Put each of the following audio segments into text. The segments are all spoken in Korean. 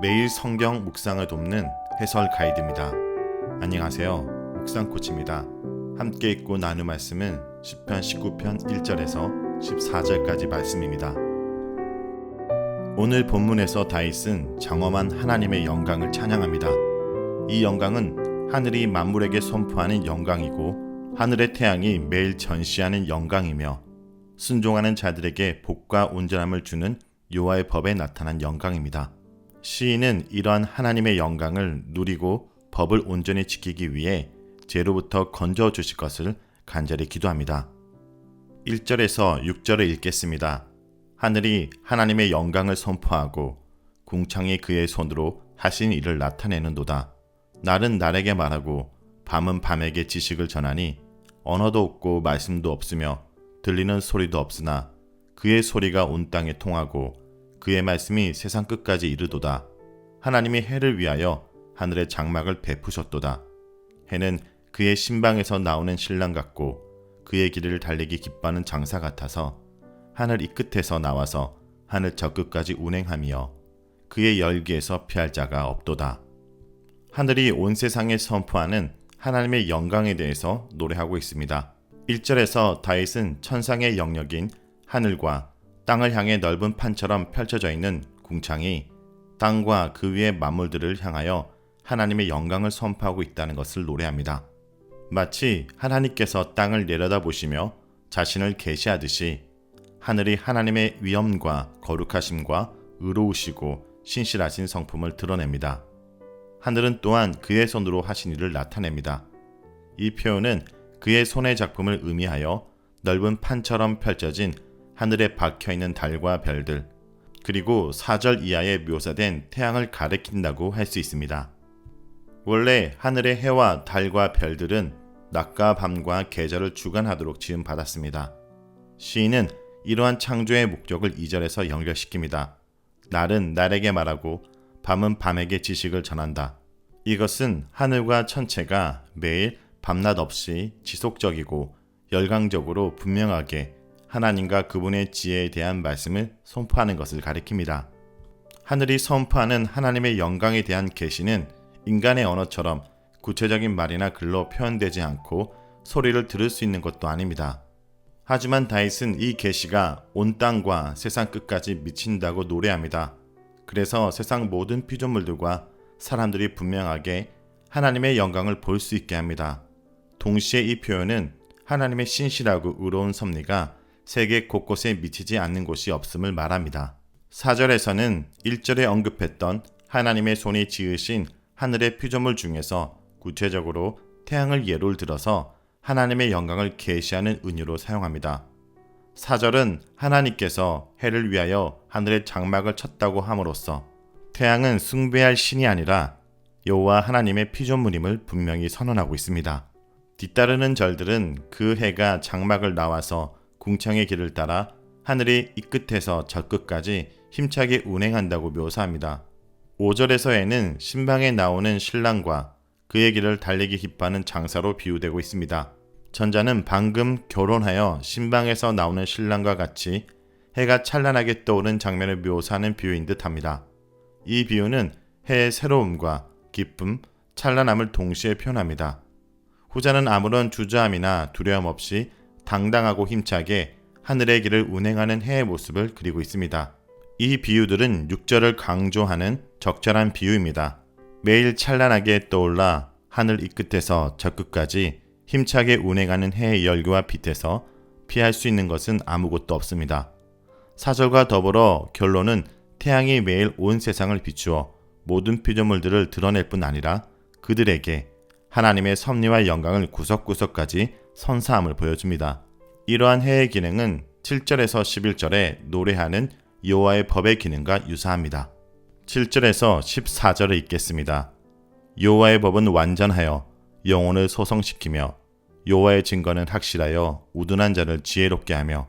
매일 성경 묵상을 돕는 해설 가이드입니다. 안녕하세요. 묵상 코치입니다. 함께 읽고 나눌 말씀은 시편 19편 1절에서 14절까지 말씀입니다. 오늘 본문에서 다윗은 장엄한 하나님의 영광을 찬양합니다. 이 영광은 하늘이 만물에게 선포하는 영광이고 하늘의 태양이 매일 전시하는 영광이며 순종하는 자들에게 복과 온전함을 주는 여호와의 법에 나타난 영광입니다. 시인은 이러한 하나님의 영광을 누리고 법을 온전히 지키기 위해 죄로부터 건져 주실 것을 간절히 기도합니다. 1절에서 6절을 읽겠습니다. 하늘이 하나님의 영광을 선포하고 궁창이 그의 손으로 하신 일을 나타내는도다. 날은 날에게 말하고 밤은 밤에게 지식을 전하니 언어도 없고 말씀도 없으며 들리는 소리도 없으나 그의 소리가 온 땅에 통하고 그의 말씀이 세상 끝까지 이르도다. 하나님이 해를 위하여 하늘의 장막을 베푸셨도다. 해는 그의 신방에서 나오는 신랑 같고 그의 길을 달리기 기뻐하는 장사 같아서 하늘 이 끝에서 나와서 하늘 저 끝까지 운행하며 그의 열기에서 피할 자가 없도다. 하늘이 온 세상에 선포하는 하나님의 영광에 대해서 노래하고 있습니다. 1절에서 다윗은 천상의 영역인 하늘과 땅을 향해 넓은 판처럼 펼쳐져 있는 궁창이 땅과 그 위의 만물들을 향하여 하나님의 영광을 선포하고 있다는 것을 노래합니다. 마치 하나님께서 땅을 내려다보시며 자신을 계시하듯이 하늘이 하나님의 위엄과 거룩하심과 의로우시고 신실하신 성품을 드러냅니다. 하늘은 또한 그의 손으로 하신 일을 나타냅니다. 이 표현은 그의 손의 작품을 의미하여 넓은 판처럼 펼쳐진 하늘에 박혀있는 달과 별들, 그리고 4절 이하에 묘사된 태양을 가리킨다고 할 수 있습니다. 원래 하늘의 해와 달과 별들은 낮과 밤과 계절을 주관하도록 지음받았습니다. 시인은 이러한 창조의 목적을 2절에서 연결시킵니다. 날은 날에게 말하고 밤은 밤에게 지식을 전한다. 이것은 하늘과 천체가 매일 밤낮 없이 지속적이고 열광적으로 분명하게 하나님과 그분의 지혜에 대한 말씀을 선포하는 것을 가리킵니다. 하늘이 선포하는 하나님의 영광에 대한 계시는 인간의 언어처럼 구체적인 말이나 글로 표현되지 않고 소리를 들을 수 있는 것도 아닙니다. 하지만 다윗은 이 계시가 온 땅과 세상 끝까지 미친다고 노래합니다. 그래서 세상 모든 피조물들과 사람들이 분명하게 하나님의 영광을 볼 수 있게 합니다. 동시에 이 표현은 하나님의 신실하고 의로운 섭리가 세계 곳곳에 미치지 않는 곳이 없음을 말합니다. 4절에서는 1절에 언급했던 하나님의 손이 지으신 하늘의 피조물 중에서 구체적으로 태양을 예를 들어서 하나님의 영광을 계시하는 은유로 사용합니다. 4절은 하나님께서 해를 위하여 하늘의 장막을 쳤다고 함으로써 태양은 숭배할 신이 아니라 여호와 하나님의 피조물임을 분명히 선언하고 있습니다. 뒤따르는 절들은 그 해가 장막을 나와서 궁창의 길을 따라 하늘이 이 끝에서 저 끝까지 힘차게 운행한다고 묘사합니다. 5절에서에는 신방에 나오는 신랑과 그의 길을 달리기 기뻐하는 장사로 비유되고 있습니다. 전자는 방금 결혼하여 신방에서 나오는 신랑과 같이 해가 찬란하게 떠오른 장면을 묘사하는 비유인 듯합니다. 이 비유는 해의 새로움과 기쁨, 찬란함을 동시에 표현합니다. 후자는 아무런 주저함이나 두려움 없이 당당하고 힘차게 하늘의 길을 운행하는 해의 모습을 그리고 있습니다. 이 비유들은 6절을 강조하는 적절한 비유입니다. 매일 찬란하게 떠올라 하늘 이 끝에서 저 끝까지 힘차게 운행하는 해의 열기와 빛에서 피할 수 있는 것은 아무것도 없습니다. 4절과 더불어 결론은 태양이 매일 온 세상을 비추어 모든 피조물들을 드러낼 뿐 아니라 그들에게 하나님의 섭리와 영광을 구석구석까지 선사함을 보여줍니다. 이러한 해의 기능은 7절에서 11절에 노래하는 여호와의 법의 기능과 유사합니다. 7절에서 14절을 읽겠습니다. 여호와의 법은 완전하여 영혼을 소성시키며 여호와의 증거는 확실하여 우둔한 자를 지혜롭게 하며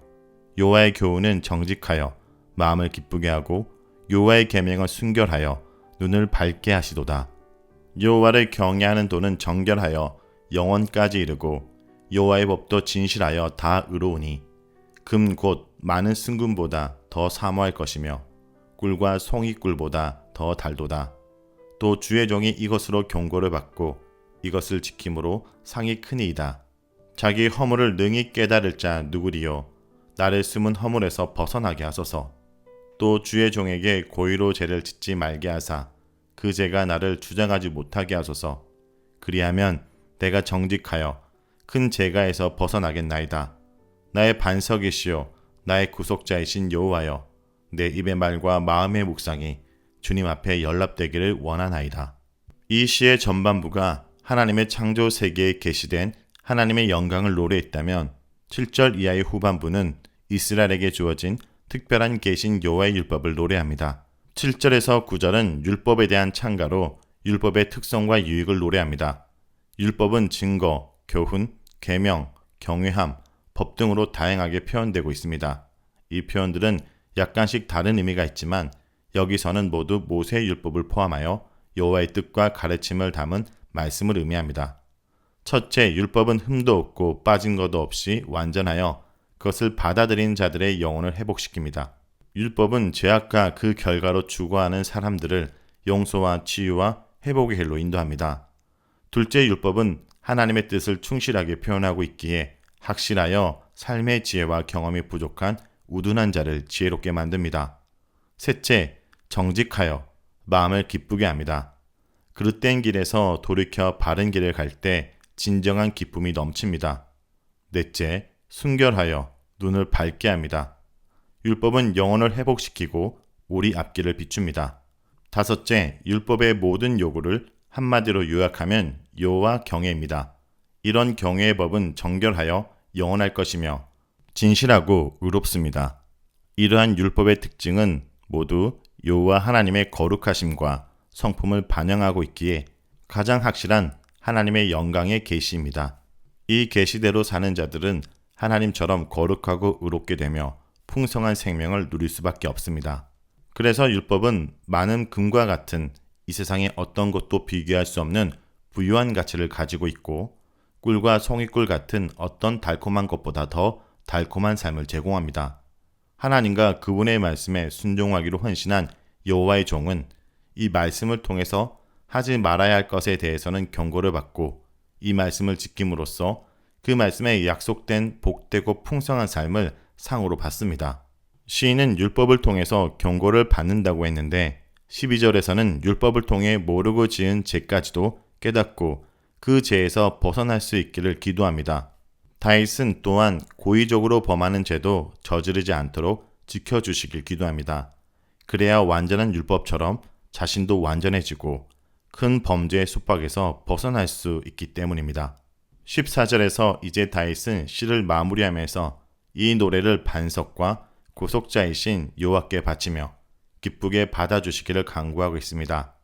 여호와의 교훈은 정직하여 마음을 기쁘게 하고 여호와의 계명을 순결하여 눈을 밝게 하시도다. 여호와를 경외하는 도는 정결하여 영원까지 이르고 여호와의 법도 진실하여 다 의로우니 금 곧 많은 승금보다 더 사모할 것이며 꿀과 송이꿀보다 더 달도다. 또 주의 종이 이것으로 경고를 받고 이것을 지킴으로 상이 크니이다. 자기 허물을 능히 깨달을 자 누구리요? 나를 숨은 허물에서 벗어나게 하소서. 또 주의 종에게 고의로 죄를 짓지 말게 하사 그 죄가 나를 주장하지 못하게 하소서. 그리하면 내가 정직하여 큰 죄가에서 벗어나겠나이다. 나의 반석이시요 나의 구속자이신 여호와여, 내 입의 말과 마음의 묵상이 주님 앞에 연락되기를 원하나이다. 이 시의 전반부가 하나님의 창조 세계에 계시된 하나님의 영광을 노래했다면 7절 이하의 후반부는 이스라엘에게 주어진 특별한 계신 여호와의 율법을 노래합니다. 7절에서 9절은 율법에 대한 찬가로 율법의 특성과 유익을 노래합니다. 율법은 증거, 교훈, 계명, 경외함, 법 등으로 다양하게 표현되고 있습니다. 이 표현들은 약간씩 다른 의미가 있지만 여기서는 모두 모세의 율법을 포함하여 여호와의 뜻과 가르침을 담은 말씀을 의미합니다. 첫째, 율법은 흠도 없고 빠진 것도 없이 완전하여 그것을 받아들인 자들의 영혼을 회복시킵니다. 율법은 죄악과 그 결과로 죽어가는 사람들을 용서와 치유와 회복의 길로 인도합니다. 둘째, 율법은 하나님의 뜻을 충실하게 표현하고 있기에 확실하여 삶의 지혜와 경험이 부족한 우둔한 자를 지혜롭게 만듭니다. 셋째, 정직하여 마음을 기쁘게 합니다. 그릇된 길에서 돌이켜 바른 길을 갈 때 진정한 기쁨이 넘칩니다. 넷째, 순결하여 눈을 밝게 합니다. 율법은 영혼을 회복시키고 우리 앞길을 비춥니다. 다섯째, 율법의 모든 요구를 한마디로 요약하면 여호와 경외입니다. 이런 경외의 법은 정결하여 영원할 것이며 진실하고 의롭습니다. 이러한 율법의 특징은 모두 여호와 하나님의 거룩하심과 성품을 반영하고 있기에 가장 확실한 하나님의 영광의 계시입니다. 이 계시대로 사는 자들은 하나님처럼 거룩하고 의롭게 되며 풍성한 생명을 누릴 수밖에 없습니다. 그래서 율법은 많은 금과 같은 이 세상의 어떤 것도 비교할 수 없는 부유한 가치를 가지고 있고 꿀과 송이꿀 같은 어떤 달콤한 것보다 더 달콤한 삶을 제공합니다. 하나님과 그분의 말씀에 순종하기로 헌신한 여호와의 종은 이 말씀을 통해서 하지 말아야 할 것에 대해서는 경고를 받고 이 말씀을 지킴으로써 그 말씀에 약속된 복되고 풍성한 삶을 상으로 받습니다. 시인은 율법을 통해서 경고를 받는다고 했는데 12절에서는 율법을 통해 모르고 지은 죄까지도 깨닫고 그 죄에서 벗어날 수 있기를 기도합니다. 다윗은 또한 고의적으로 범하는 죄도 저지르지 않도록 지켜주시길 기도합니다. 그래야 완전한 율법처럼 자신도 완전해지고 큰 범죄의 속박에서 벗어날 수 있기 때문입니다. 14절에서 이제 다윗은 시를 마무리하면서 이 노래를 반석과 구속자이신 여호와께 바치며 기쁘게 받아주시기를 간구하고 있습니다.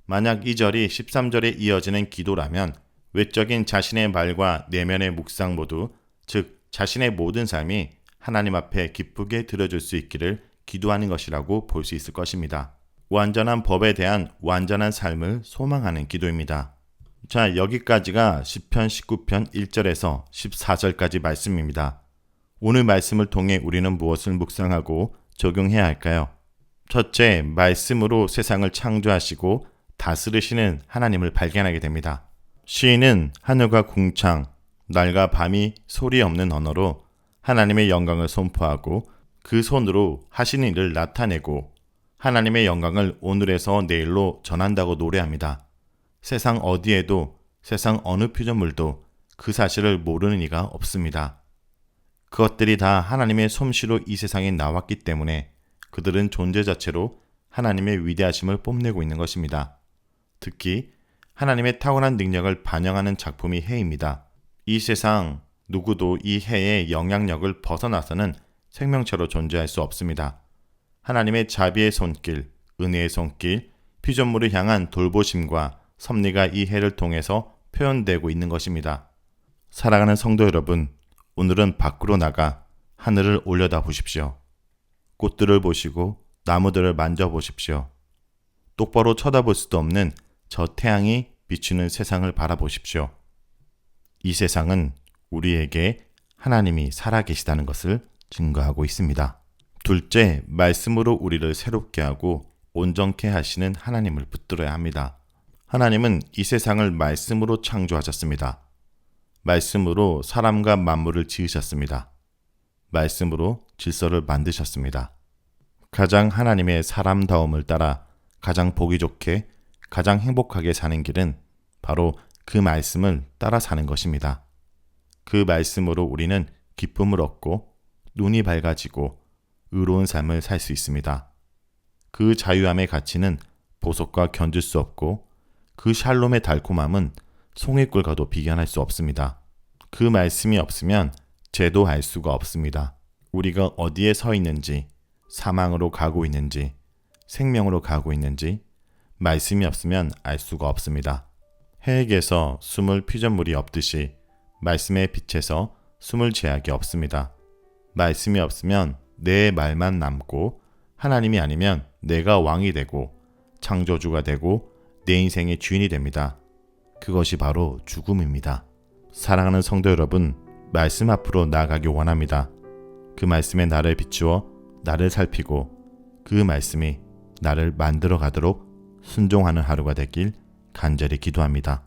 만약 이 절이 13절에 이어지는 기도라면 외적인 자신의 말과 내면의 묵상 모두, 즉 자신의 모든 삶이 하나님 앞에 기쁘게 드려줄 수 있기를 기도하는 것이라고 볼 수 있을 것입니다. 완전한 법에 대한 완전한 삶을 소망하는 기도입니다. 자, 여기까지가 시편 19편 1절에서 14절까지 말씀입니다. 오늘 말씀을 통해 우리는 무엇을 묵상하고 적용해야 할까요? 첫째, 말씀으로 세상을 창조하시고 다스리시는 하나님을 발견하게 됩니다. 시인은 하늘과 궁창, 날과 밤이 소리 없는 언어로 하나님의 영광을 선포하고 그 손으로 하시는 일을 나타내고 하나님의 영광을 오늘에서 내일로 전한다고 노래합니다. 세상 어디에도 세상 어느 피조물도 그 사실을 모르는 이가 없습니다. 그것들이 다 하나님의 솜씨로 이 세상에 나왔기 때문에 그들은 존재 자체로 하나님의 위대하심을 뽐내고 있는 것입니다. 특히 하나님의 탁월한 능력을 반영하는 작품이 해입니다. 이 세상 누구도 이 해의 영향력을 벗어나서는 생명체로 존재할 수 없습니다. 하나님의 자비의 손길, 은혜의 손길, 피조물을 향한 돌보심과 섭리가 이 해를 통해서 표현되고 있는 것입니다. 사랑하는 성도 여러분, 오늘은 밖으로 나가 하늘을 올려다 보십시오. 꽃들을 보시고 나무들을 만져보십시오. 똑바로 쳐다볼 수도 없는 저 태양이 비추는 세상을 바라보십시오. 이 세상은 우리에게 하나님이 살아계시다는 것을 증거하고 있습니다. 둘째, 말씀으로 우리를 새롭게 하고 온전케 하시는 하나님을 붙들어야 합니다. 하나님은 이 세상을 말씀으로 창조하셨습니다. 말씀으로 사람과 만물을 지으셨습니다. 말씀으로 질서를 만드셨습니다. 가장 하나님의 사람다움을 따라 가장 보기 좋게 가장 행복하게 사는 길은 바로 그 말씀을 따라 사는 것입니다. 그 말씀으로 우리는 기쁨을 얻고 눈이 밝아지고 의로운 삶을 살 수 있습니다. 그 자유함의 가치는 보석과 견줄 수 없고 그 샬롬의 달콤함은 송이꿀과도 비견할 수 없습니다. 그 말씀이 없으면 죄도 알 수가 없습니다. 우리가 어디에 서 있는지, 사망으로 가고 있는지, 생명으로 가고 있는지 말씀이 없으면 알 수가 없습니다. 해액에서 숨을 피조물이 없듯이 말씀의 빛에서 숨을 제약이 없습니다. 말씀이 없으면 내 말만 남고 하나님이 아니면 내가 왕이 되고 창조주가 되고 내 인생의 주인이 됩니다. 그것이 바로 죽음입니다. 사랑하는 성도 여러분, 말씀 앞으로 나아가기 원합니다. 그 말씀에 나를 비추어 나를 살피고 그 말씀이 나를 만들어 가도록 순종하는 하루가 되길 간절히 기도합니다.